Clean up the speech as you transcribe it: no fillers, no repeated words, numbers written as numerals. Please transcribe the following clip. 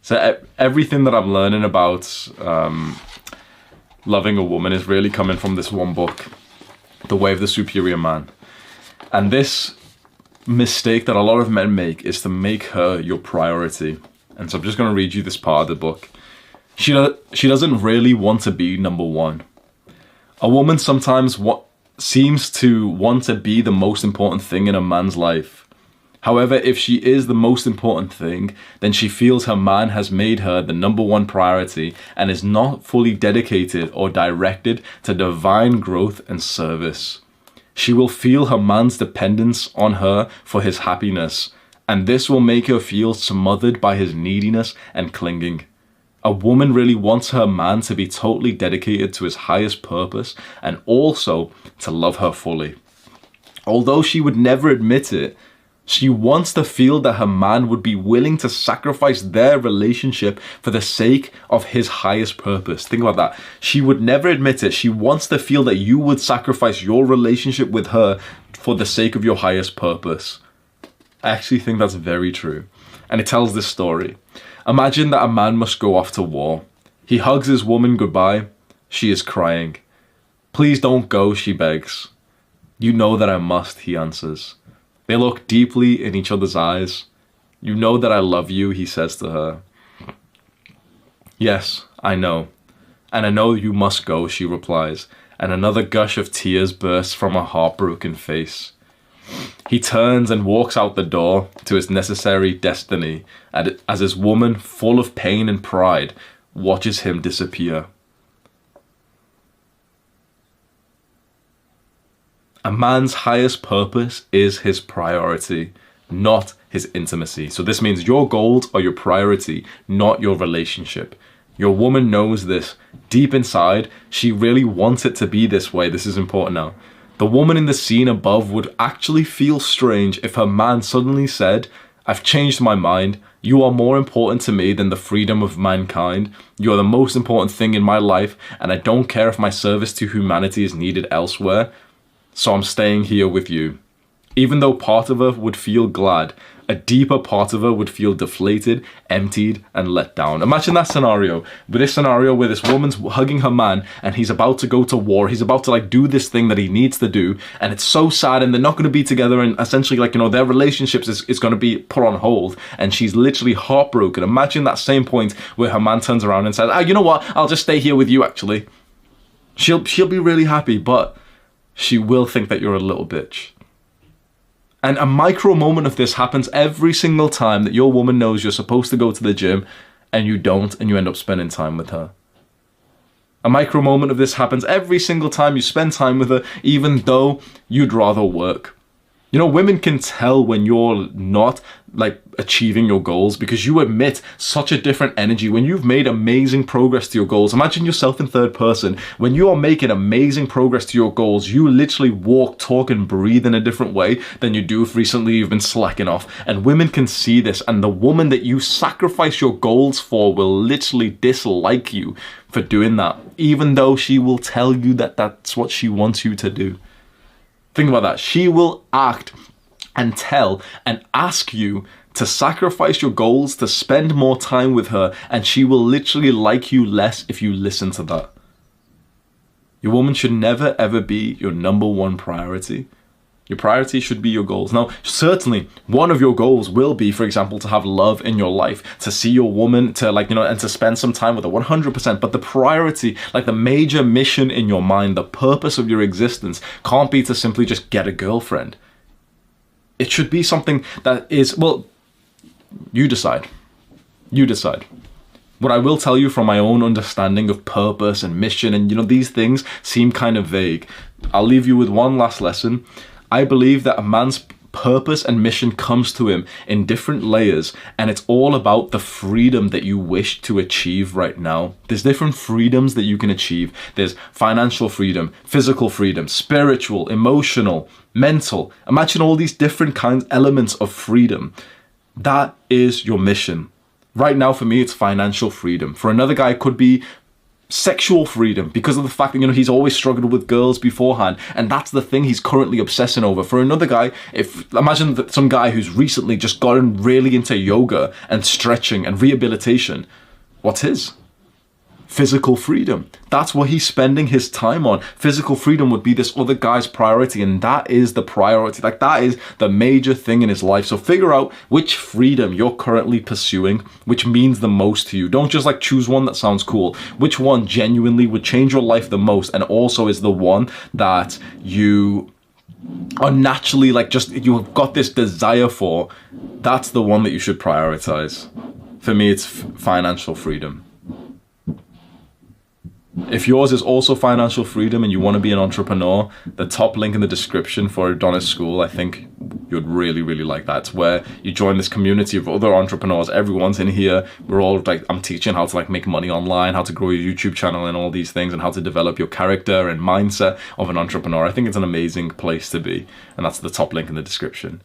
So everything that I'm learning about loving a woman is really coming from this one book, The Way of the Superior Man. And this mistake that a lot of men make is to make her your priority. And so I'm just going to read you this part of the book. She doesn't really want to be number one. A woman sometimes seems to want to be the most important thing in a man's life. However, if she is the most important thing, then she feels her man has made her the number one priority and is not fully dedicated or directed to divine growth and service. She will feel her man's dependence on her for his happiness, and this will make her feel smothered by his neediness and clinging. A woman really wants her man to be totally dedicated to his highest purpose and also to love her fully. Although she would never admit it, she wants to feel that her man would be willing to sacrifice their relationship for the sake of his highest purpose. Think about that. She would never admit it. She wants to feel that you would sacrifice your relationship with her for the sake of your highest purpose. I actually think that's very true. And it tells this story. Imagine that a man must go off to war. He hugs his woman goodbye. She is crying. "Please don't go," she begs. "You know that I must," he answers. They look deeply in each other's eyes. "You know that I love you," he says to her. "Yes, I know. And I know you must go," she replies, and another gush of tears bursts from her heartbroken face. He turns and walks out the door to his necessary destiny as his woman, full of pain and pride, watches him disappear. A man's highest purpose is his priority, not his intimacy. So this means your goals are your priority, not your relationship. Your woman knows this. Deep inside, she really wants it to be this way. This is important now. The woman in the scene above would actually feel strange if her man suddenly said, "I've changed my mind. You are more important to me than the freedom of mankind. You are the most important thing in my life, and I don't care if my service to humanity is needed elsewhere. So I'm staying here with you." Even though part of her would feel glad, a deeper part of her would feel deflated, emptied, and let down. Imagine that scenario. With this scenario where this woman's hugging her man and he's about to go to war. He's about to do this thing that he needs to do. And it's so sad and they're not going to be together. And essentially their relationships is going to be put on hold. And she's literally heartbroken. Imagine that same point where her man turns around and says, "You know what? I'll just stay here with you actually." She'll be really happy, but she will think that you're a little bitch. And a micro moment of this happens every single time that your woman knows you're supposed to go to the gym and you don't, and you end up spending time with her. A micro moment of this happens every single time you spend time with her, even though you'd rather work. Women can tell when you're not achieving your goals because you emit such a different energy. When you've made amazing progress to your goals, imagine yourself in third person. When you are making amazing progress to your goals, you literally walk, talk, and breathe in a different way than you do if recently you've been slacking off. And women can see this, and the woman that you sacrifice your goals for will literally dislike you for doing that, even though she will tell you that that's what she wants you to do. Think about that. She will act and tell and ask you to sacrifice your goals, to spend more time with her, and she will literally like you less if you listen to that. Your woman should never ever be your number one priority. Your priority should be your goals. Now, certainly one of your goals will be, for example, to have love in your life, to see your woman, to and to spend some time with her 100%. But the priority, the major mission in your mind, the purpose of your existence can't be to simply just get a girlfriend. It should be something that is, you decide. You decide. What I will tell you from my own understanding of purpose and mission, and these things seem kind of vague. I'll leave you with one last lesson. I believe that a man's purpose and mission comes to him in different layers, and it's all about the freedom that you wish to achieve right now. There's different freedoms that you can achieve. There's financial freedom, physical freedom, spiritual, emotional, mental. Imagine all these different elements of freedom. That is your mission. Right now, for me, it's financial freedom. For another guy, it could be sexual freedom, because of the fact that, you know, he's always struggled with girls beforehand, and that's the thing he's currently obsessing over. For another guy, if imagine that some guy who's recently just gotten really into yoga and stretching and rehabilitation, what's his? Physical freedom. That's what he's spending his time on. Physical freedom would be this other guy's priority, and that is the priority. Like, that is the major thing in his life. So figure out which freedom you're currently pursuing, which means the most to you. Don't just like choose one that sounds cool. Which one genuinely would change your life the most, and also is the one that you are naturally like, just, you've got this desire for. That's the one that you should prioritize. For me, it's financial freedom. If yours is also financial freedom and you want to be an entrepreneur, the top link in the description for Adonis School, I think you'd really, really like that. It's where you join this community of other entrepreneurs. Everyone's in here. We're all like, I'm teaching how to like make money online, how to grow your YouTube channel and all these things, and how to develop your character and mindset of an entrepreneur. I think it's an amazing place to be. And that's the top link in the description.